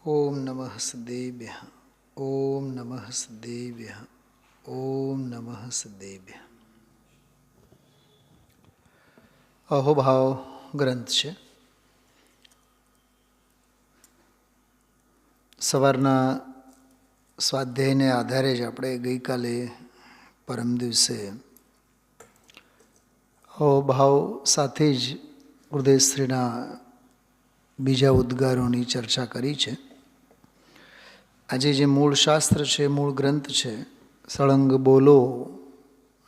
ઓમ નમઃ સદેભ્યઃ. ઓમ નમઃ સદેભ્યઃ. ઓમ નમઃ સદેભ્યઃ. અહોભાવ ગ્રંથ છે. સવારના સ્વાધ્યાયને આધારે જ આપણે ગઈકાલે પરમ દિવસે અહોભાવ સાથે જ ગુરુદેવશ્રીના બીજા ઉદ્ગારોની ચર્ચા કરી છે. આજે જે મૂળ શાસ્ત્ર છે, મૂળ ગ્રંથ છે, સળંગ બોલો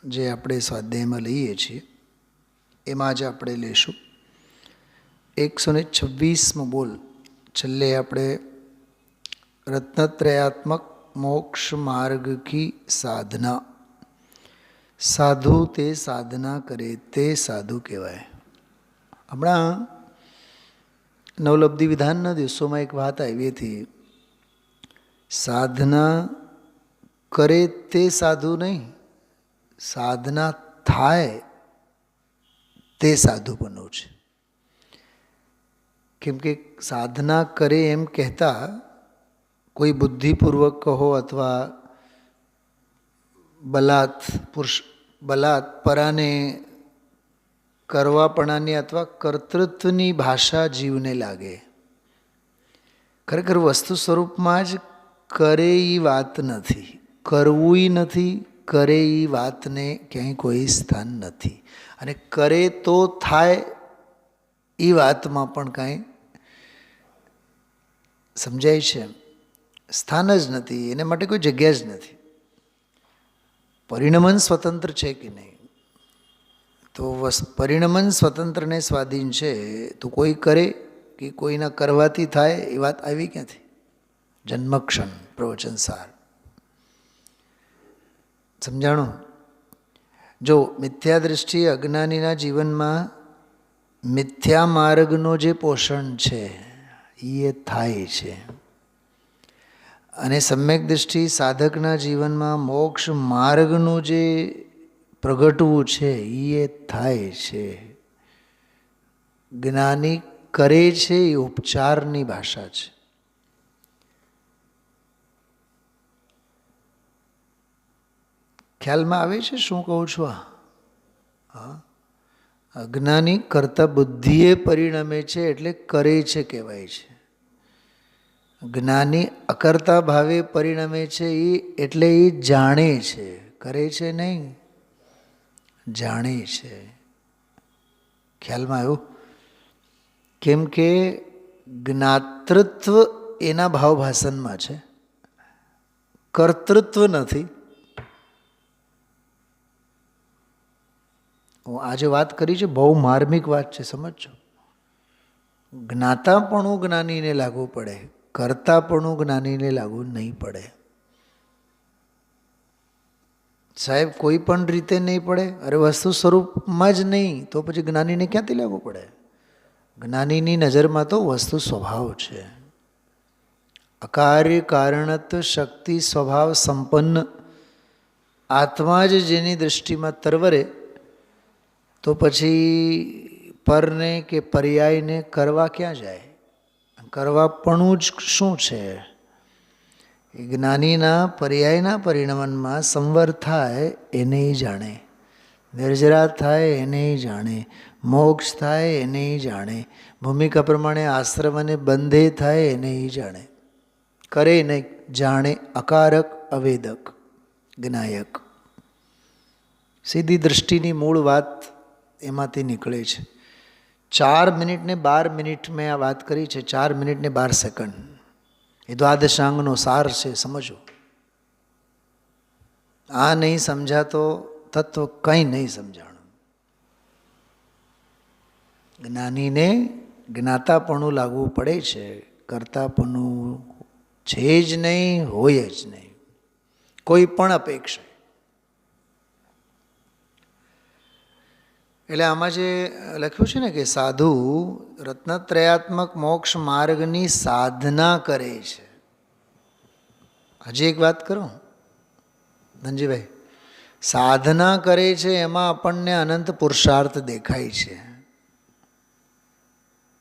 જે આપણે સ્વાધ્યાયમાં લઈએ છીએ એમાં જ આપણે લઈશું 126મો બોલ. છેલ્લે આપણે રત્નત્રયાત્મક મોક્ષ માર્ગ કી સાધના, સાધુ તે સાધના કરે તે સાધુ કહેવાય. હમણાં નવલબ્ધિ વિધાનના દિવસોમાં એક વાત આવી હતી, સાધના કરે તે સાધુ નહીં, સાધના થાય તે સાધુ બનવું છે. કેમ કે સાધના કરે એમ કહેતા કોઈ બુદ્ધિપૂર્વક કહો અથવા બલાત્પરાને કરવાપણાની અથવા કર્તૃત્વની ભાષા જીવને લાગે. ખરેખર વસ્તુ સ્વરૂપમાં જ કરે એ વાત નથી, કરવું નથી, કરે એ વાતને ક્યાંય કોઈ સ્થાન નથી. અને કરે તો થાય એ વાતમાં પણ કાંઈ સમજાય છે સ્થાન જ નથી, એને માટે કોઈ જગ્યા જ નથી. પરિણમન સ્વતંત્ર છે કે નહીં? તો પરિણમન સ્વતંત્રને સ્વાધીન છે. તો કોઈ કરે કે કોઈના કરવાથી થાય એ વાત આવી ક્યાંથી? જન્મક્ષણ પ્રવચન સાર સમજાણું. જો મિથ્યા દૃષ્ટિ અજ્ઞાનીના જીવનમાં મિથ્યા માર્ગનો જે પોષણ છે એ થાય છે, અને સમ્યક દૃષ્ટિ સાધકના જીવનમાં મોક્ષ માર્ગનું જે પ્રગટવું છે એ થાય છે. જ્ઞાની કરે છે એ ઉપચારની ભાષા છે. ખ્યાલમાં આવે છે શું કહું છું? હા, અજ્ઞાની કરતા બુદ્ધિએ પરિણમે છે એટલે કરે છે કહેવાય છે. જ્ઞાની અકર્તા ભાવે પરિણમે છે એટલે એ જાણે છે, કરે છે નહીં, જાણે છે. ખ્યાલમાં આવ્યું? કેમ કે જ્ઞાતૃત્વ એના ભાવભાષણમાં છે, કર્તૃત્વ નથી. હું આજે વાત કરી છે, બહુ માર્મિક વાત છે, સમજજો. જ્ઞાતાપણું જ્ઞાનીને લાગુ પડે, કરતાપણું જ્ઞાનીને લાગુ નહીં પડે. સાહેબ કોઈ પણ રીતે નહીં પડે. અરે વસ્તુ સ્વરૂપમાં જ નહીં તો પછી જ્ઞાનીને ક્યાંથી લાગુ પડે? જ્ઞાનીની નજરમાં તો વસ્તુ સ્વભાવ છે. અકાર્ય કારણત્વ શક્તિ સ્વભાવ સંપન્ન આત્મા જ જેની દૃષ્ટિમાં તરવરે તો પછી પરને કે પર્યાયને કરવા ક્યાં જાય? કરવાપણું જ શું છે? એ જ્ઞાનીના પર્યાયના પરિણમનમાં સંવર થાય એને જાણે, નિર્જરા થાય એને જાણે, મોક્ષ થાય એને જાણે, ભૂમિકા પ્રમાણે આશ્રમ અને બંધે થાય એને જાણે. કરે નહીં, જાણે. અકારક અવેદક જ્ઞાયક. સીધી દૃષ્ટિની મૂળ વાત એમાંથી નીકળે છે. 4 મિનિટ ને 12 મિનિટ મેં આ વાત કરી છે. 4 મિનિટ ને 12 સેકન્ડ એ દ્વાદશાંગનો સાર છે, સમજો. આ નહીં સમજાતો તત્વ કંઈ નહીં સમજાણું. જ્ઞાનીને જ્ઞાતાપણું લાગવું પડે છે, કરતાપણું છે જ નહીં, હોય જ નહીં કોઈ પણ અપેક્ષા. એટલે આમાં જે લખ્યું છે ને કે સાધુ રત્નત્રયાત્મક મોક્ષ માર્ગની સાધના કરે છે. હજી એક વાત કરું ધનજીભાઈ, સાધના કરે છે એમાં આપણને અનંત પુરુષાર્થ દેખાય છે.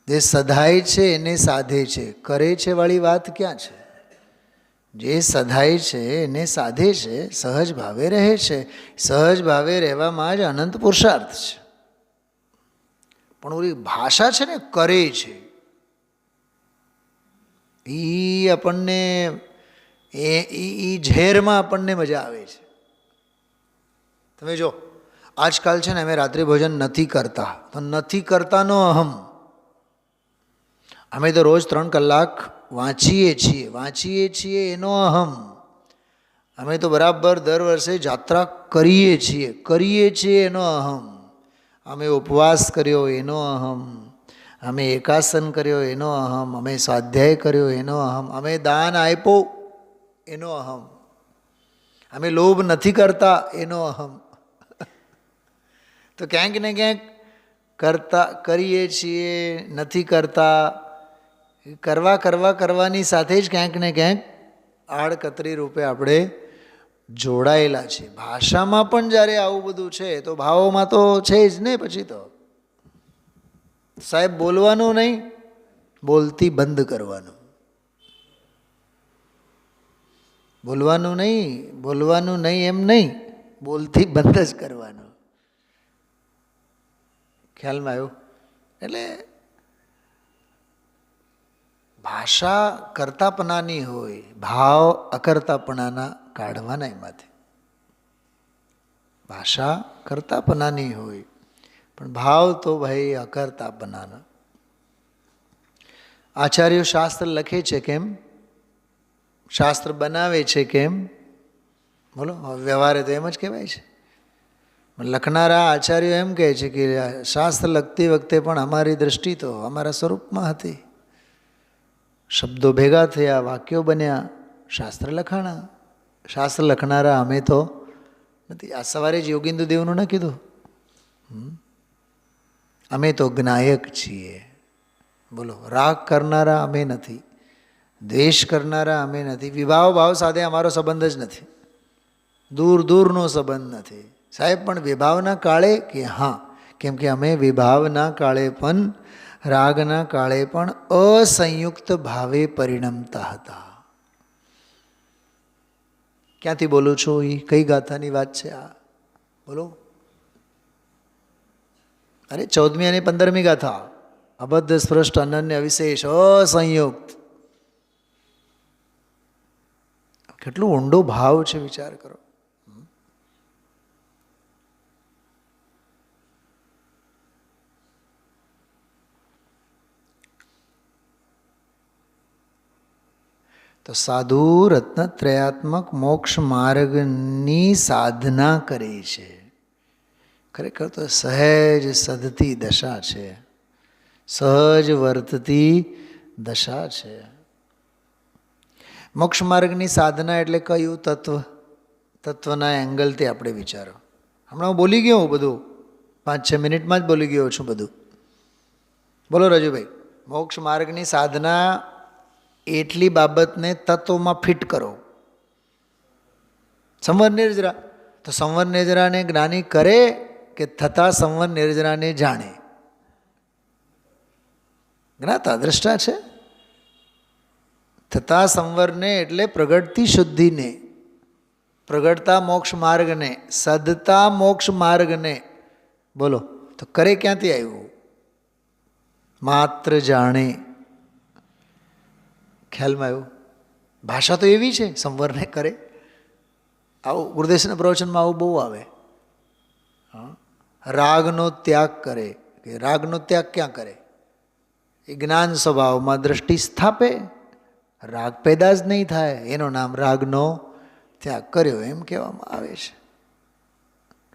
જે સધાય છે એને સાધે છે, કરે છે વાળી વાત ક્યાં છે? જે સધાય છે એને સાધે છે, સહજ ભાવે રહે છે. સહજ ભાવે રહેવામાં જ અનંત પુરુષાર્થ છે. પણ ઓલી ભાષા છે ને કરે છે, એ આપણને એ ઝેરમાં આપણને મજા આવે છે. તમે જો આજકાલ છે ને અમે રાત્રિ ભોજન નથી કરતા, તો નથી કરતાનો અહમ. અમે તો રોજ 3 કલાક વાંચીએ છીએ એનો અહમ. અમે તો બરાબર દર વર્ષે જાત્રા કરીએ છીએ એનો અહમ. અમે ઉપવાસ કર્યો એનો અહમ, અમે એકાસન કર્યો એનો અહમ, અમે સ્વાધ્યાય કર્યો એનો અહમ, અમે દાન આપ્યો એનો અહમ, અમે લોભ નથી કરતા એનો અહમ. તો ક્યાંક ને ક્યાંક કરીએ છીએ, નથી કરતા, કરવાની સાથે જ ક્યાંક ને ક્યાંક આડકતરી રૂપે આપણે જોડાયેલા છે. ભાષામાં પણ જ્યારે આવું બધું છે તો ભાવોમાં તો છે જ ને. પછી તો સાહેબ બોલવાનું નહીં, બોલતી બંધ કરવાનું. બોલવાનું નહીં એમ નહીં, બોલતી બંધ જ કરવાનું. ખ્યાલમાં આવ્યું? એટલે ભાષા કરતાપણાની હોય, ભાવ અકર્તાપણાના કાઢવાના એમાંથી. ભાષા કરતાપણાની હોય પણ ભાવ તો ભાઈ અકર્તાપણાના. આચાર્યો શાસ્ત્ર લખે છે કેમ? શાસ્ત્ર બનાવે છે કેમ? બોલો. વ્યવહારે તો એમ જ કહેવાય છે. લખનારા આચાર્યો એમ કહે છે કે શાસ્ત્ર લખતી વખતે પણ અમારી દૃષ્ટિ તો અમારા સ્વરૂપમાં હતી. શબ્દો ભેગા થયા, વાક્યો બન્યા, શાસ્ત્ર લખાણા. શાસ્ત્ર લખનારા અમે તો નથી. આ સવારે જ યોગિન્દુ દેવનું ન કીધું, અમે તો જ્ઞાયક છીએ. બોલો. રાગ કરનારા અમે નથી, દ્વેષ કરનારા અમે નથી, વિભાવ ભાવ સાથે અમારો સંબંધ જ નથી, દૂરનો સંબંધ નથી. સાહેબ પણ વિભાવના કાળે કે હા, કેમ કે અમે વિભાવના કાળે પણ રાગના કાળે પણ અસંયુક્ત ભાવે પરિણમતા હતા. ક્યાંથી બોલું છું? એ કઈ ગાથાની વાત છે આ? બોલો. અરે 14મી અને 15મી ગાથા. અબદ્ધ સ્પૃષ્ટ અનન્ય વિશેષ અસંયુક્ત. કેટલું ઊંડો ભાવ છે, વિચાર કરો. તો સાધુ રત્નત્રયાત્મક મોક્ષ માર્ગની સાધના કરે છે. ખરેખર તો સહેજ સદતી દશા છે, સહજ વર્તતી દશા છે. મોક્ષ માર્ગની સાધના એટલે કયું તત્વના એંગલથી આપણે વિચારો. હમણાં હું બોલી ગયો બધું, 5-6 મિનિટમાં જ બોલી ગયો છું બધું. બોલો રજુભાઈ. મોક્ષ માર્ગની સાધના એટલી બાબતને તત્વમાં ફિટ કરો. સંવર નિર્જરા, તો સંવર નિર્જરાને જ્ઞાની કરે કે થતા સંવર નિર્જરાને જાણે? જ્ઞાતા દ્રષ્ટા છે. થતા સંવરને એટલે પ્રગટતી શુદ્ધિને, પ્રગટતા મોક્ષ માર્ગને, સદતા મોક્ષ માર્ગને. બોલો. તો કરે ક્યાંથી આવ્યું? માત્ર જાણે. ખ્યાલમાં આવ્યું? ભાષા તો એવી છે, સંવરને કરે. આવું ગુરુદેવના પ્રવચનમાં આવું બહુ આવે. રાગનો ત્યાગ કરે. કે રાગનો ત્યાગ ક્યાં કરે? એ જ્ઞાન સ્વભાવમાં દ્રષ્ટિ સ્થાપે, રાગ પેદા જ નહીં થાય, એનું નામ રાગનો ત્યાગ કર્યો એમ કહેવામાં આવે છે.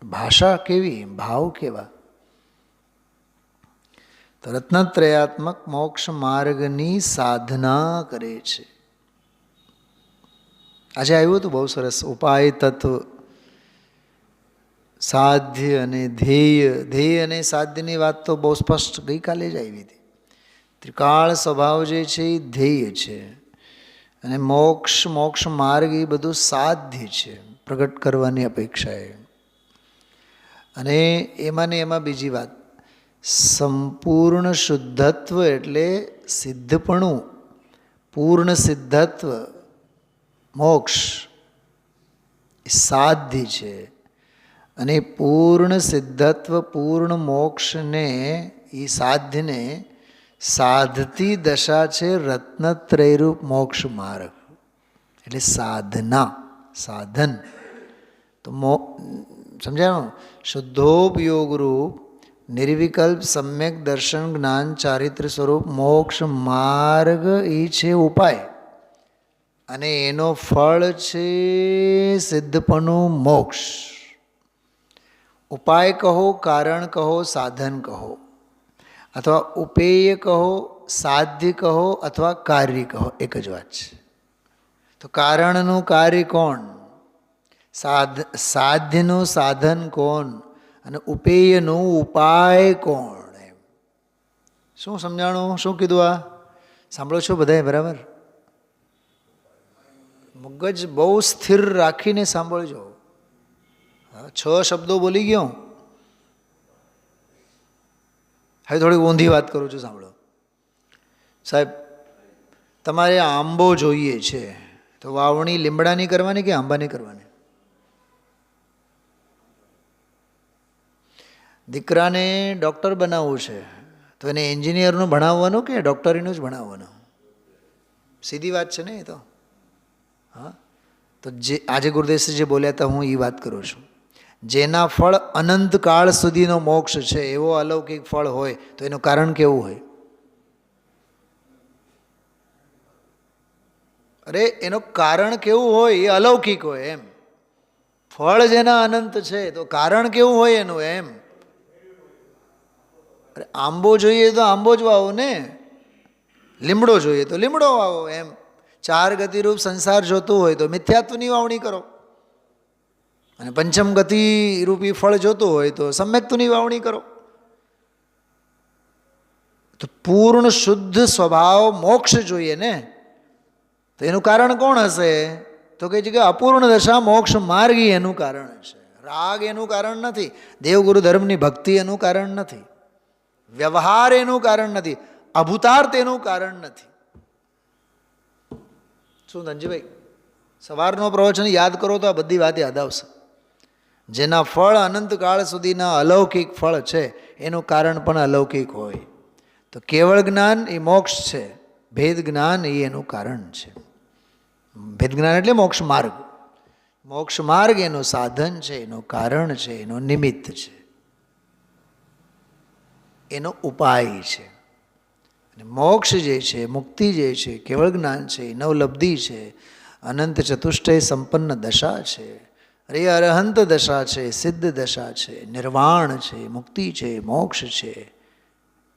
ભાષા કેવી, ભાવ કેવા? તો રત્નત્રયાત્મક મોક્ષ માર્ગની સાધના કરે છે. આજે આવ્યું હતું બહુ સરસ. ઉપાય તત્વ, સાધ્ય અને ધ્યેય. ધ્યેય અને સાધ્યની વાત તો બહુ સ્પષ્ટ ગઈકાલે જ આવી હતી. ત્રિકાળ સ્વભાવ જે છે એ ધ્યેય છે, અને મોક્ષ માર્ગ એ બધું સાધ્ય છે, પ્રગટ કરવાની અપેક્ષાએ. અને એમાં ને એમાં બીજી વાત સંપૂર્ણ શુદ્ધત્વ એટલે સિદ્ધપણું, પૂર્ણ સિદ્ધત્વ, મોક્ષ એ સાધ્ય છે. અને પૂર્ણ સિદ્ધત્વ, પૂર્ણ મોક્ષને, એ સાધ્યને સાધતી દશા છે રત્નત્રયરૂપ મોક્ષ માર્ગ. એટલે સાધના, સાધન. તો સમજાયું? શુદ્ધોપયોગ રૂપ નિર્વિકલ્પ સમ્યક દર્શન જ્ઞાન ચારિત્ર સ્વરૂપ મોક્ષ માર્ગ એ છે ઉપાય, અને એનો ફળ છે સિદ્ધપણું મોક્ષ. ઉપાય કહો, કારણ કહો, સાધન કહો, અથવા ઉપેય કહો, સાધ્ય કહો, અથવા કાર્ય કહો, એક જ વાત છે. તો કારણનું કાર્ય કોણ? સાધ્યનું સાધન કોણ? અને ઉપેયનું ઉપાય કોણ? એમ શું સમજાણું? શું કીધું? આ સાંભળો છો બધાએ બરાબર? મગજ બહુ સ્થિર રાખીને સાંભળજો. 6 શબ્દો બોલી ગયો. હવે થોડી ઊંધી વાત કરું છું, સાંભળો. સાહેબ, તમારે આંબો જોઈએ છે તો વાવણી લીમડાની કરવાની કે આંબાની કરવાની? દીકરાને ડૉક્ટર બનાવવું છે તો એને એન્જિનિયરનું ભણાવવાનું કે ડૉક્ટરીનું જ ભણાવવાનું? સીધી વાત છે ને એ તો. હા, તો જે આજે ગુરુદેવશ્રી જે બોલ્યા હતા હું એ વાત કરું છું. જેના ફળ અનંતકાળ સુધીનો મોક્ષ છે એવો અલૌકિક ફળ હોય તો એનું કારણ કેવું હોય? અરે એનું કારણ કેવું હોય? એ અલૌકિક હોય એમ. ફળ જેના અનંત છે તો કારણ કેવું હોય એનું એમ. અરે આંબો જોઈએ તો આંબો જ વાવો ને, લીમડો જોઈએ તો લીમડો વાવો એમ. 4 ગતિરૂપ સંસાર જોતું હોય તો મિથ્યાત્વની વાવણી કરો, અને પંચમ ગતિ રૂપી ફળ જોતું હોય તો સમ્યક્તુની વાવણી કરો. તો પૂર્ણ શુદ્ધ સ્વભાવ મોક્ષ જોઈએ ને, તો એનું કારણ કોણ હશે? તો કહે છે કે અપૂર્ણ દશા મોક્ષ માર્ગી એનું કારણ છે. રાગ એનું કારણ નથી, દેવગુરુ ધર્મની ભક્તિ એનું કારણ નથી, વ્યવહાર એનું કારણ નથી, અભૂતાર્થ એનું કારણ નથી. શું ધનજીભાઈ, સવારનો પ્રવચન યાદ કરો તો આ બધી વાત યાદ આવશે. જેના ફળ અનંતકાળ સુધીના અલૌકિક ફળ છે એનું કારણ પણ અલૌકિક હોય. તો કેવળ જ્ઞાન એ મોક્ષ છે, ભેદ જ્ઞાન એ એનું કારણ છે. ભેદ જ્ઞાન એટલે મોક્ષ માર્ગ. મોક્ષ માર્ગ એનું સાધન છે, એનું કારણ છે, એનું નિમિત્ત છે, એનો ઉપાય છે. અને મોક્ષ જે છે, મુક્તિ જે છે, કેવળ જ્ઞાન છે, નવલબ્ધિ છે, અનંત ચતુષ્ટય સંપન્ન દશા છે, અરે અરહંત દશા છે, સિદ્ધ દશા છે, નિર્વાણ છે, મુક્તિ છે, મોક્ષ છે,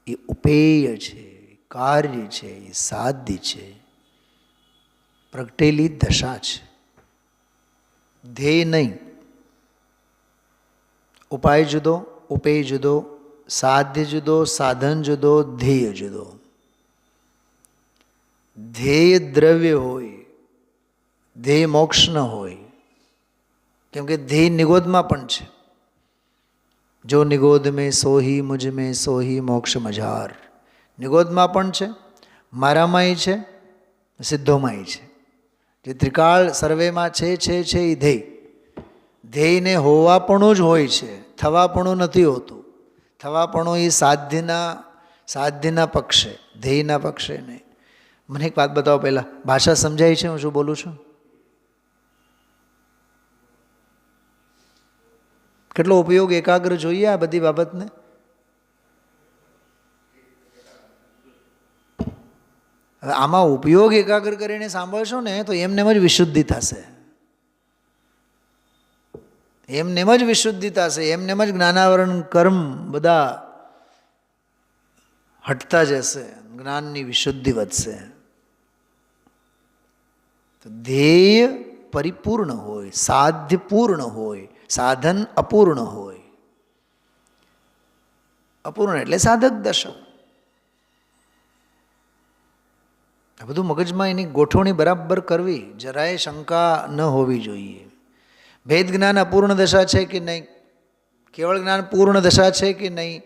એ ઉપેય છે, કાર્ય છે, એ સાધ્ય છે, પ્રગટેલી દશા છે. ધ્યેય નહીં. ઉપાય જુદો, ઉપેય જુદો, સાધ્ય જુદો, સાધન જુદો, ધ્યેય જુદો. ધ્યેય દ્રવ્ય હોય, ધ્યેય મોક્ષ ન હોય. કેમ કે ધ્યેય નિગોદમાં પણ છે. જો નિગોદ મેં સોહી મુझ में સોહી મોક્ષ મઝાર. નિગોદમાં પણ છે, મારામાંય છે, સિદ્ધોમાંય છે. જે ત્રિકાળ સર્વેમાં છે એ ધ્યેય. ધ્યેયને હોવાપણું જ હોય છે, થવાપણું નથી હોતું. થવાપણું એ સાધ્યના પક્ષે, ધ્યેયના પક્ષે નહીં. મને એક વાત બતાવો પહેલાં, ભાષા સમજાય છે હું શું બોલું છું? કેટલો ઉપયોગ એકાગ્ર જોઈએ આ બધી બાબતને. હવે આમાં ઉપયોગ એકાગ્ર કરીને સાંભળશો ને તો એમનેમ જ વિશુદ્ધિ થશે, એમનેમ જ વિશુદ્ધિ થશે, એમનેમ જ જ્ઞાનાવરણ કર્મ બધા હટતા જશે, જ્ઞાનની વિશુદ્ધિ વધશે. તો ધ્યેય પરિપૂર્ણ હોય, સાધ્ય પૂર્ણ હોય, સાધન અપૂર્ણ હોય. અપૂર્ણ એટલે સાધક દશા. આ બધું મગજમાં એની ગોઠવણી બરાબર કરવી, જરાય શંકા ન હોવી જોઈએ. ભેદ જ્ઞાન અપૂર્ણ દશા છે કે નહીં, કેવળ જ્ઞાન પૂર્ણ દશા છે કે નહીં,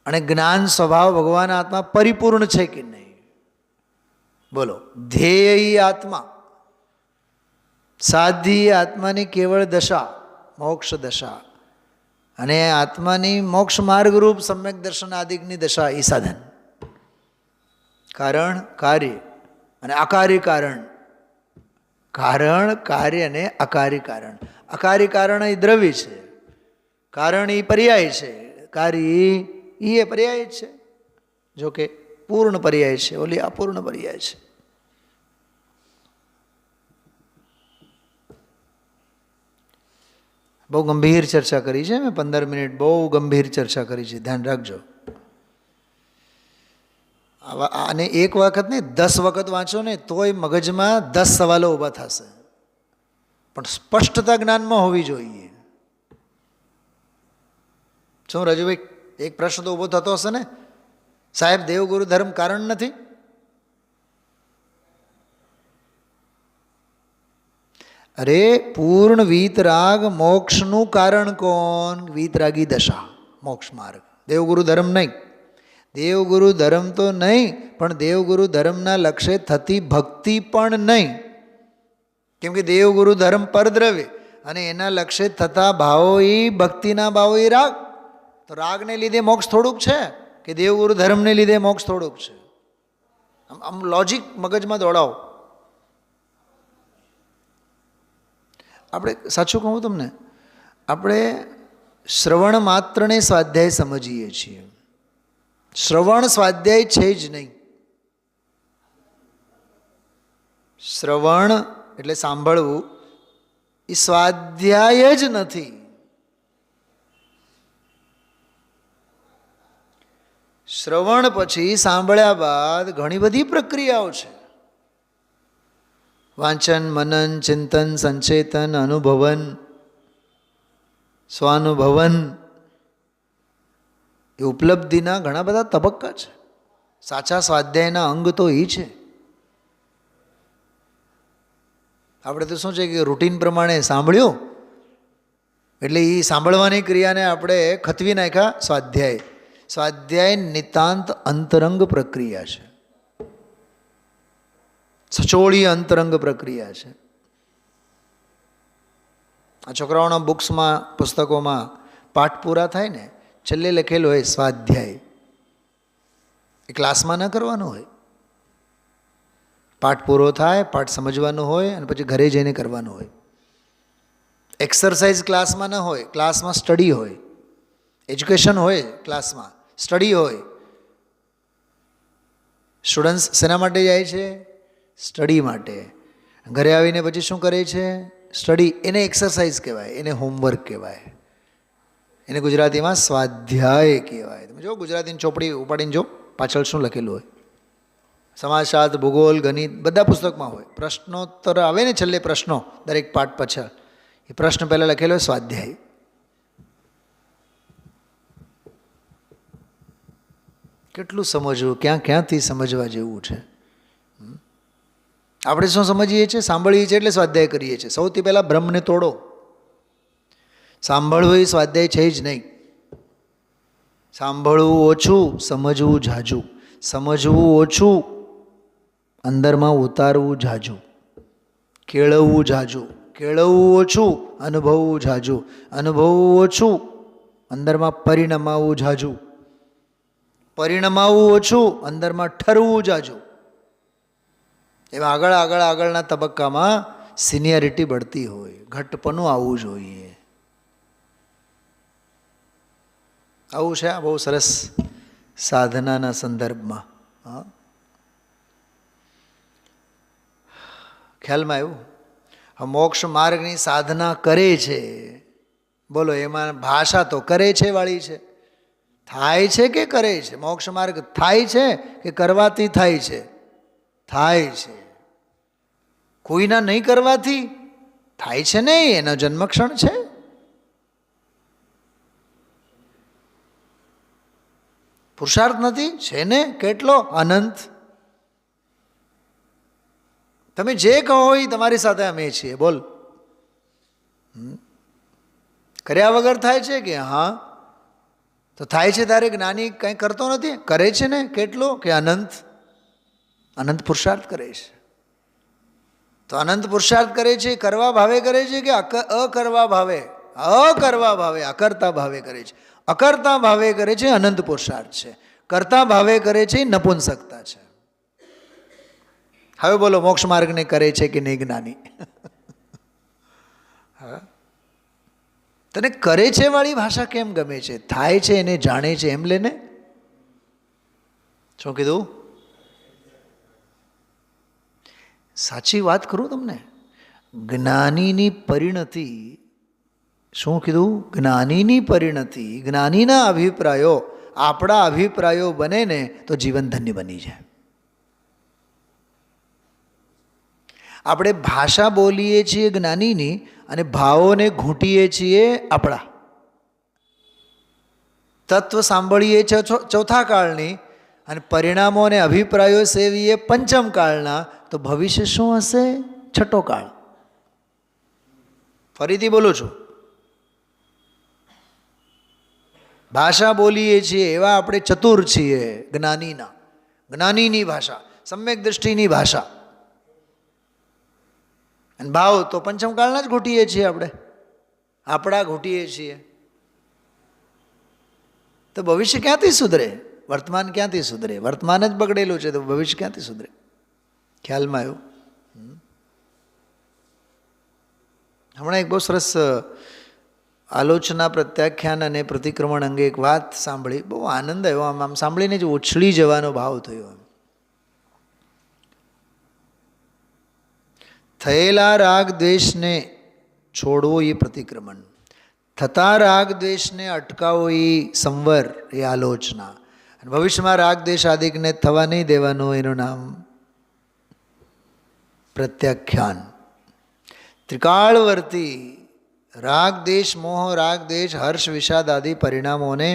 અને જ્ઞાન સ્વભાવ ભગવાન આત્મા પરિપૂર્ણ છે કે નહીં? બોલો. ધ્યેય આત્મા, સાધી આત્માની કેવળ દશા મોક્ષ દશા, અને આત્માની મોક્ષ માર્ગરૂપ સમ્યક દર્શન આદિકની દશા એ સાધન. કારણ કાર્ય અને અકાર્ય કારણ, કારણ કાર્ય અને અકાર્ય કારણ. અકાર્ય કારણ એ દ્રવ્ય છે, કારણ એ પર્યાય છે, કાર્ય એ પર્યાય જ છે. જો કે પૂર્ણ પર્યાય છે, ઓલી અપૂર્ણ પર્યાય છે. બહુ ગંભીર ચર્ચા કરી છે મેં, 15 મિનિટ બહુ ગંભીર ચર્ચા કરી છે, ધ્યાન રાખજો. અને એક વખત નહીં, 10 વખત વાંચો ને તોય મગજમાં 10 સવાલો ઊભા થશે, પણ સ્પષ્ટતા જ્ઞાનમાં હોવી જોઈએ. શું રાજુભાઈ, એક પ્રશ્ન તો ઊભો થતો હશે ને, સાહેબ દેવગુરુ ધર્મ કારણ નથી? અરે પૂર્ણ વીતરાગ મોક્ષનું કારણ કોણ? વીતરાગી દશા, મોક્ષ માર્ગ. દેવગુરુ ધર્મ નહીં. દેવગુરુ ધર્મ તો નહીં, પણ દેવગુરુ ધર્મના લક્ષ્ય થતી ભક્તિ પણ નહીં. કેમ કે દેવગુરુ ધર્મ પરદ્રવ્ય, અને એના લક્ષ્ય થતા ભાવો એ ભક્તિના ભાવો એ રાગ. તો રાગને લીધે મોક્ષ થોડુંક છે કે દેવગુરુ ધર્મને લીધે મોક્ષ થોડુંક છે? આમ લોજિક મગજમાં દોડાવો. આપણે સાચું કહું તમને, આપણે શ્રવણ માત્રને સ્વાધ્યાય સમજીએ છીએ. શ્રવણ સ્વાધ્યાય છે જ નહીં. શ્રવણ એટલે સાંભળવું, એ સ્વાધ્યાય જ નથી. શ્રવણ પછી સાંભળ્યા બાદ ઘણી બધી પ્રક્રિયાઓ છે. વાંચન, મનન, ચિંતન, સંચેતન, અનુભવન, સ્વાનુભવન, એ ઉપલબ્ધિના ઘણા બધા તબક્કા છે. સાચા સ્વાધ્યાયના અંગ તો એ છે. આપણે તો શું છે કે રૂટીન પ્રમાણે સાંભળ્યું એટલે એ સાંભળવાની ક્રિયાને આપણે ખતવી નાખ્યા સ્વાધ્યાય. સ્વાધ્યાય નિતાંત અંતરંગ પ્રક્રિયા છે, સચોળી અંતરંગ પ્રક્રિયા છે. આ છોકરાઓના બુક્સમાં, પુસ્તકોમાં પાઠ પૂરા થાય ને છેલ્લે લખેલું હોય સ્વાધ્યાય. એ ક્લાસમાં ન કરવાનું હોય. પાઠ પૂરો થાય, પાઠ સમજવાનો હોય અને પછી ઘરે જઈને કરવાનું હોય. એક્સરસાઇઝ ક્લાસમાં ન હોય, ક્લાસમાં સ્ટડી હોય. એજ્યુકેશન હોય, ક્લાસમાં સ્ટડી હોય. સ્ટુડન્ટ્સ શેના માટે જાય છે? સ્ટડી માટે. ઘરે આવીને પછી શું કરે છે? સ્ટડી. એને એક્સરસાઇઝ કહેવાય, એને હોમવર્ક કહેવાય, એને ગુજરાતીમાં સ્વાધ્યાય કહેવાય. તમે જો ગુજરાતીની ચોપડી ઉપાડીને જો, પાછળ શું લખેલું હોય? સમાજશાસ્ત્ર, ભૂગોળ, ગણિત બધા પુસ્તકમાં હોય. પ્રશ્નોત્તર આવે ને છેલ્લે, પ્રશ્નો દરેક પાઠ પાછળ, એ પ્રશ્ન પહેલાં લખેલો હોય સ્વાધ્યાય. કેટલું સમજવું, ક્યાંથી સમજવા જેવું છે. આપણે શું સમજીએ છીએ? સાંભળીએ છીએ એટલે સ્વાધ્યાય કરીએ છીએ. સૌથી પહેલાં બ્રહ્મને તોડો. સાંભળવું એ સ્વાધ્યાય છે જ નહીં. સાંભળવું ઓછું, સમજવું ઝાઝું. સમજવું ઓછું, અંદરમાં ઉતારવું ઝાઝું. કેળવવું ઝાઝું. કેળવવું ઓછું, અનુભવવું ઝાઝું. અનુભવવું ઓછું, અંદરમાં પરિણમાવવું ઝાઝું. પરિણમાવવું ઓછું, અંદરમાં ઠરવું ઝાઝું. એમાં આગળના તબક્કામાં સિનિયરિટી બઢતી હોય, ઘટપણું આવવું જોઈએ. આવું છે આ બહુ સરસ સાધનાના સંદર્ભમાં. હા, ખ્યાલમાં આવ્યું? મોક્ષ માર્ગની સાધના કરે છે, બોલો, એમાં ભાષા તો કરે છે વાળી છે. થાય છે કે કરે છે? મોક્ષ માર્ગ થાય છે કે કરવાથી થાય છે? થાય છે. કોઈના નહીં કરવાથી થાય છે નહીં, એનો જન્મક્ષણ છે. પુરુષાર્થ નથી છે ને કેટલો અનંત. તમે જે કહો એ તમારી સાથે અમે છીએ. બોલ, કર્યા વગર થાય છે કે? હા. તો થાય છે ત્યારે જ્ઞાની કંઈ કરતો નથી, કરે છે ને કેટલો કે અનંત અનંત પુરુષાર્થ કરે છે. તો અનંત પુરુષાર્થ કરે છે, કરવા ભાવે કરે છે કે અકરવા ભાવે? અકરવા ભાવે, અકર્તા ભાવે કરે છે. અકર્તા ભાવે કરે છે અનંત પુરુષાર્થ છે, કરતા ભાવે કરે છે નપુંસકતા છે. હવે બોલો, મોક્ષ માર્ગને કરે છે કે નહીં જ્ઞાની? હા, તને કરે છે વાળી ભાષા કેમ ગમે છે? થાય છે એને જાણે છે એમ લેને. શું કીધું? સાચી વાત કરું તમને, જ્ઞાનીની પરિણતિ, શું કીધું? જ્ઞાનીની પરિણતિ, જ્ઞાનીના અભિપ્રાયો આપણા અભિપ્રાયો બને ને તો જીવન ધન્ય બની જાય. આપણે ભાષા બોલીએ છીએ જ્ઞાનીની અને ભાવોને ઘૂંટીએ છીએ આપણા. તત્વ સાંભળીએ છીએ ચોથા કાળની અને પરિણામો અને અભિપ્રાયો સેવીએ પંચમ કાળના, તો ભવિષ્ય શું હશે? છઠ્ઠો કાળ. ફરીથી બોલું છું, ભાષા બોલીએ છીએ એવા આપણે ચતુર છીએ જ્ઞાનીના, જ્ઞાનીની ભાષા, સમ્યક દૃષ્ટિની ભાષા. અને ભાવ તો પંચમ કાળના જ ઘૂંટીએ છીએ આપણે, આપણા ઘૂંટીએ છીએ. તો ભવિષ્ય ક્યાંથી સુધરે? વર્તમાન ક્યાંથી સુધરે? વર્તમાન જ બગડેલું છે તો ભવિષ્ય ક્યાંથી સુધરે? ખ્યાલમાં આવ્યું? હમણાં એક બહુ સરસ આલોચના, પ્રત્યાખ્યાન અને પ્રતિક્રમણ અંગે એક વાત સાંભળી, બહુ આનંદ આવ્યો. આમ સાંભળીને જ ઉછળી જવાનો ભાવ થયો. થયેલા રાગ દ્વેષને છોડવો એ પ્રતિક્રમણ, થતા રાગ દ્વેષને અટકાવો એ સંવર, એ આલોચના, અને ભવિષ્યમાં રાગ દ્વેષ આદિકને થવા નહીં દેવાનું, એનું નામ પ્રત્યાખ્યાન. ત્રિકાળવર્તી રાગ દેશ, મોહ, રાગ દેશ, હર્ષ, વિષાદ આદિ પરિણામોને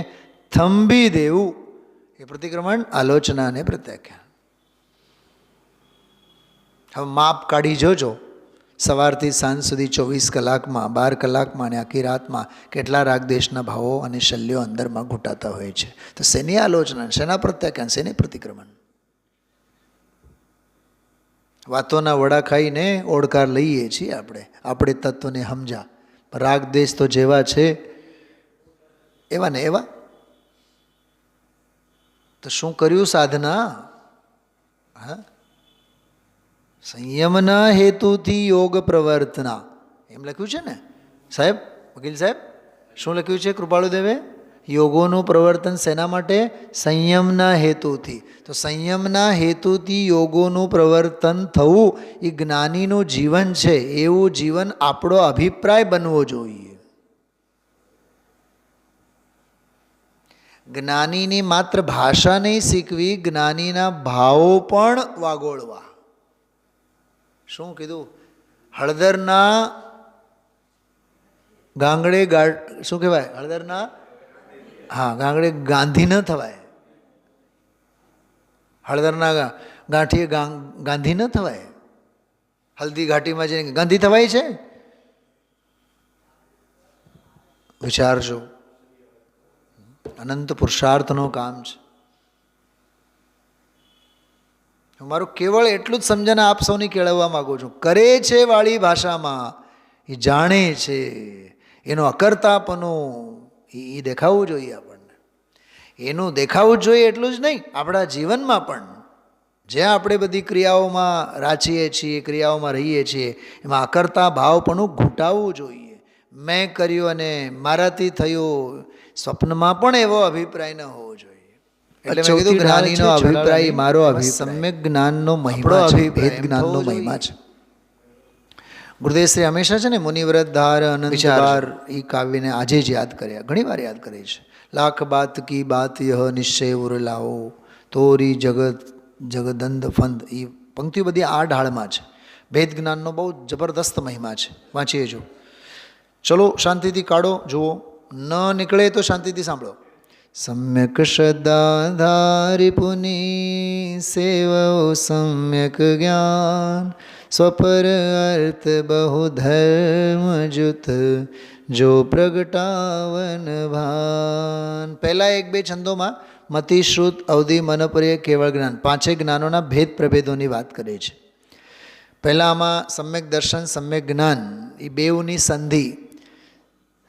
થંભી દેવું એ પ્રતિક્રમણ, આલોચના અને પ્રત્યાખ્યાન. હવે માપ કાઢી જોજો, સવારથી સાંજ સુધી 24 કલાકમાં, 12 કલાકમાં અને આખી રાતમાં કેટલા રાગદેશના ભાવો અને શલ્યો અંદરમાં ઘૂંટાતા હોય છે. તો શેની આલોચના, શેના પ્રત્યાખ્યાન, શેની પ્રતિક્રમણ? વાતોના વડા ખાઈને ઓડકાર લઈએ છીએ આપણે તત્વને સમજા. રાગદેશ તો જેવા છે એવા ને એવા. તો શું કર્યું સાધના? હા, સંયમના હેતુથી યોગ પ્રવર્તના, એમ લખ્યું છે ને સાહેબ, વકીલ સાહેબ? શું લખ્યું છે કૃપાળુદેવે? યોગોનું પ્રવર્તન શેના માટે? સંયમના હેતુથી. તો સંયમના હેતુથી યોગોનું પ્રવર્તન થવું એ જ્ઞાનીનું જીવન છે. એવું જીવન આપણો અભિપ્રાય બનવો જોઈએ. જ્ઞાનીની માત્ર ભાષા નહીં શીખવી, જ્ઞાનીના ભાવો પણ વાગોળવા. શું કીધું? હળદરના ગાંગડે શું કહેવાય? હળદરના, હા, ગાંગડે ગાંધી ન થવાય. હળદરના ગાંઠીએ ગાંધી ન થવાય. હલ્દી ઘાટીમાં જઈને ગાંધી થવાય છે? વિચારજો. અનંત પુરુષાર્થનું કામ છે. મારું કેવળ એટલું જ સમજણ આપ સૌની કેળવવા માગું છું. કરે છે વાળી ભાષામાં એ જાણે છે, એનો અકર્તાપણું એ દેખાવું જોઈએ આપણને. એનું દેખાવું જ જોઈએ એટલું જ નહીં, આપણા જીવનમાં પણ જ્યાં આપણે બધી ક્રિયાઓમાં રાચીએ છીએ, ક્રિયાઓમાં રહીએ છીએ, એમાં અકર્તા ભાવપણું ઘૂંટાવવું જોઈએ. મેં કર્યું અને મારાથી થયું, સ્વપ્નમાં પણ એવો અભિપ્રાય ન હોવો જોઈએ. એટલે મેં કીધું જ્ઞાનીનો અભિપ્રાય મારો અભિપ્રાય, સમ્યક જ્ઞાનનો મહિમા છે, ભેદ જ્ઞાનનો મહિમા છે. ગુરુદેવ શ્રી હંમેશા છે ને મુનિવ્રત ધાર અનંતવાર એ કાવ્યને આજે જ યાદ કર્યા, ઘણી વાર યાદ કરે છે. લાખ બાત કી બાત યહ નિશ્ચય ઉર લાવો, તોરી જગત જગદંદ ફંદ. એ પંક્તિઓ બધી આ ઢાળમાં છે. ભેદ જ્ઞાનનો બહુ જબરદસ્ત મહિમા છે. વાંચીએ જો. ચલો શાંતિથી કાઢો, જુઓ. ન નીકળે તો શાંતિથી સાંભળો. सम्यक श्रद्धाधारि पुनि सेवो सम्यक ज्ञान स्वपर अर्थ बहु धर्म जुत જો પ્રગટાવન ભાન. પહેલા એક બે છંદોમાં મતિ, શ્રુત, અવધિ, મનપર્ય, કેવળ જ્ઞાન, પાંચે જ્ઞાનોના ભેદ પ્રભેદોની વાત કરે છે. પહેલાં આમાં સમ્યક દર્શન, સમ્યક જ્ઞાન એ બેઉની સંધિ.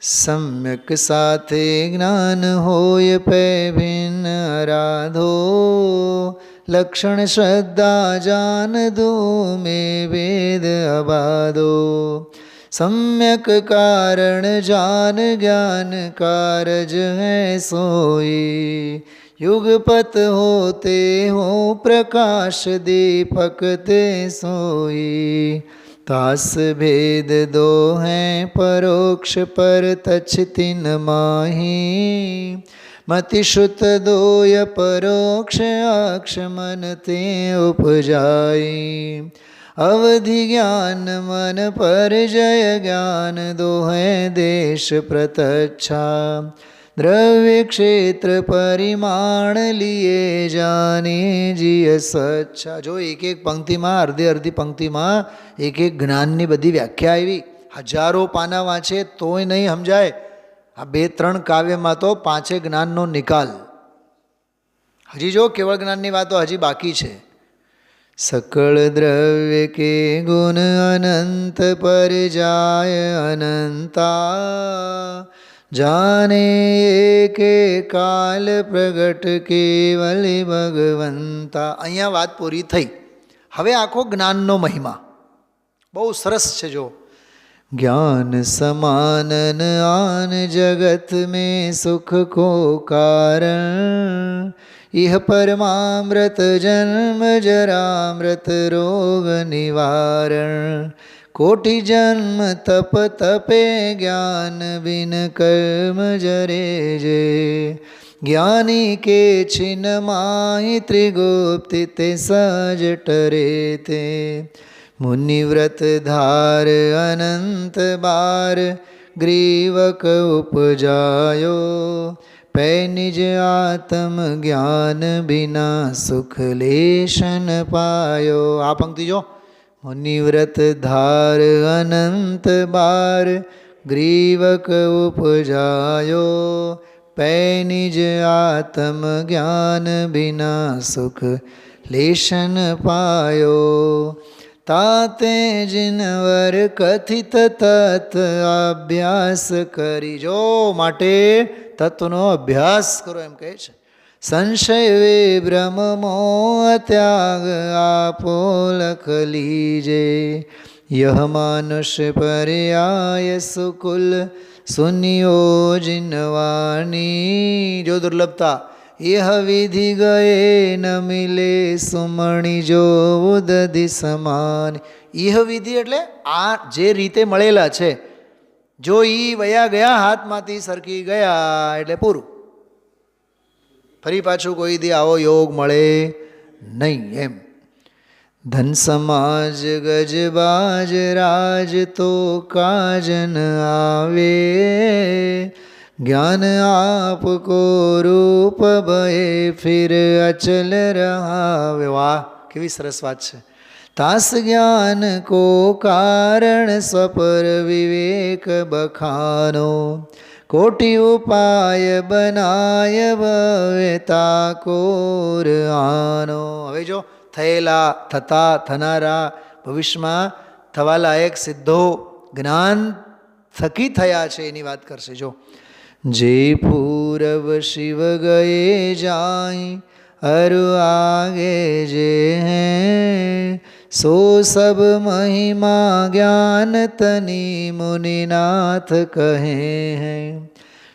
સમ્યક સાથે જ્ઞાન હોય પે ભિન્ન આરાધો, લક્ષણ શ્રદ્ધા જાન દો મેં વેદ અબાધો. सम्यक कारण जान ज्ञान कारज है सोई, युगपत होते हो प्रकाश दीपक ते सोई. तास भेद दो हैं परोक्ष पर तछ तिन माही, मति श्रुत दोय परोक्ष अक्ष मन ते उपजाई. अवधि ज्ञान मन पर जय ज्ञान दो है देश प्रतच्छा, द्रव्य क्षेत्र परिमाण लिए जाने जिय सच्छा. જો એક એક પંક્તિમાં, અડધી અડધી પંક્તિમાં એક એક જ્ઞાનની બધી વ્યાખ્યા આવી. હજારો પાના વાંચે તોય નહીં સમજાય. આ બે ત્રણ કાવ્યમાં તો પાંચે જ્ઞાનનો નિકાલ. હજી જો કેવળ જ્ઞાનની વાતો હજી બાકી છે. सकल द्रव्य के गुण अनंत पर जाय अनंता, जाने के काल प्रगट केवल भगवंता. અહીંયા વાત પૂરી થઈ. હવે આખો જ્ઞાનનો મહિમા બહુ સરસ છે. જો ज्ञान समानन आन जगत में सुख को कारण, इह परमामृत जन्म जरामृत रोग निवारण. कोटि जन्म तप तपे ज्ञान बिन कर्म जरे जे, ज्ञानी के छिन माहि त्रिगुप्ति ते सहज टरे ते. मुनिव्रत धार अनंत बार ग्रीवक उपजायो, पै निज आत्म ज्ञान बिना सुख लेशन पायो. આ પંક્તિ જો, મુનિવ્રત ધાર અનંત બાર ગ્રીવક ઉપજાયો, પै નિજ આત્મ જ્ઞાન બિના સુખ લેશન પાયો. તાતે જિનવર કથિત તત્વ અભ્યાસ કરી. જો માટે તત્વનો અભ્યાસ કરો એમ કહે છે. સંશય વે બ્રહ્મ મોહ ત્યાગ આપો લખ લીજે, યહ માનુષ પર્યાય સુકુલ સુનિયો જિનવાણી. જો દુર્લભતા यह विधि गए न मिले सुमणि जो उदधि समान. यह विधि એટલે આ જે રીતે મળેલા છે, જો ઈ વયા ગયા હાથમાંથી સરકી ગયા એટલે પૂરું. ફરી પાછું કોઈ દી આવો યોગ મળે નહીં એમ. ધન સમાજ ગજબાજ રાજ તો કાજન આવે, ज्ञान आपको रूप भये फिर अचल रहावे. वाह, કેવી સરસ વાત છે. तास ज्ञान को कारण स्वपर विवेक बखानो, कोटि उपाय बनाय भवेता कोर आनो. હવે જો થયેલા, થતા, થનારા, ભવિષ્યમાં થવા લાયક સિદ્ધો જ્ઞાન થકી થયા છે એની વાત કરશે. જો जे पूरव शिव गए जाई अरु आगे जे हैं, सो सब महिमा ज्ञान तनि मुनिनाथ कहे हैं.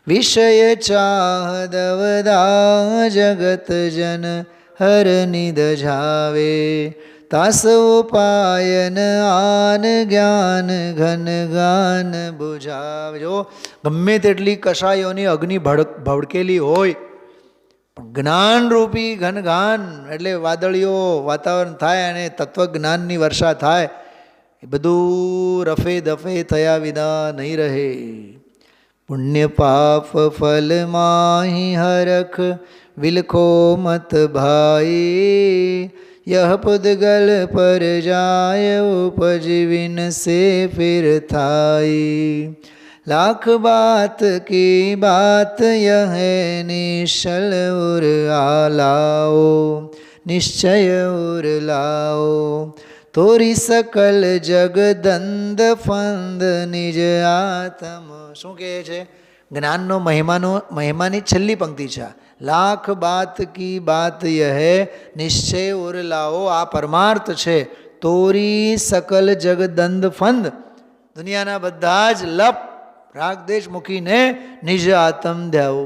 विषय चाह दवदा जगत जन हर निद जावे, तास उपायन आन ज्ञान घन गान बुझાવે. જો ગમે તેટલી કષાયોની અગ્નિ ભડકેલી હોય, પણ જ્ઞાનરૂપી ઘનગાન એટલે વાદળીઓ વાતાવરણ થાય અને તત્વજ્ઞાનની વર્ષા થાય, એ બધું રફે દફે થયા વિના નહીં રહે. પુણ્ય પાપ ફલ માહી હરખ વિલખો મત ભાઈ, यह पुद्गल पर जाय उपज विन से फिर थाई. लाख बात की बात यह निश्चल उर आलाओ, निश्चय उर लाओ, तोरी सकल जगदंद फंद निज आत्म. શું કહે છે? જ્ઞાનનો મહિમાની છેલ્લી પંક્તિ છે. લાખ બાત કી બાત યહ નિશ્ચય ઉર લાઓ. આ પરમાર્થ છે. તોરી સકલ જગદંદ ફંદ, દુનિયાના બધા જ લપ રાગદેશ મૂકીને નિજ આત્મ ધ્યાવો.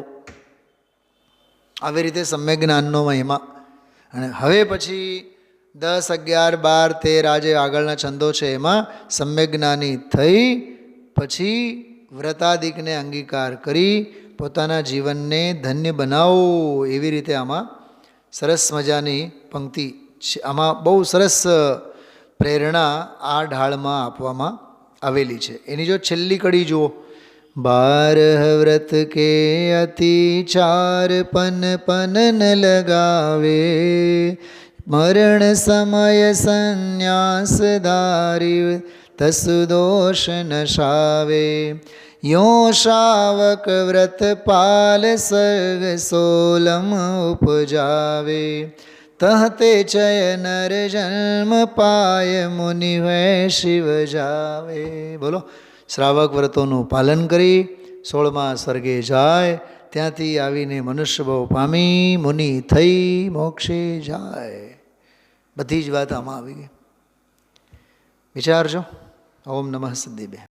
આવી રીતે સમ્યક જ્ઞાનનો મહિમા. અને હવે પછી 10, 11, 12, 13 આજે આગળના છંદો છે એમાં સમ્યક જ્ઞાની થઈ પછી વ્રતાદિકને અંગીકાર કરી પોતાના જીવનને ધન્ય બનાવો. એવી રીતે આમાં સરસ મજાની પંક્તિ છે. આમાં બહુ સરસ પ્રેરણા આ ઢાળમાં આપવામાં આવેલી છે. એની જો છેલ્લી કડી જુઓ. 12 વ્રત કે અતિ ચાર પન પન ન લગાવે, મરણ સમય સંન્યાસ ધારી તસુ દોષ નશાવે, યો શાવક વ્રત પાલ સર્ગ સોલમ ઉપજાવે, તહતે ચય નર જન્મ પાય મુનિ હૈ શિવ જાવે. બોલો. શ્રાવક વ્રતોનું પાલન કરી 16મા સ્વર્ગે જાય, ત્યાંથી આવીને મનુષ્ય ભાવ પામી મુનિ થઈ મોક્ષે જાય. બધી જ વાત આમાં આવી ગઈ. વિચારજો. ઓમ નમઃ સિદ્ધિભ્ય.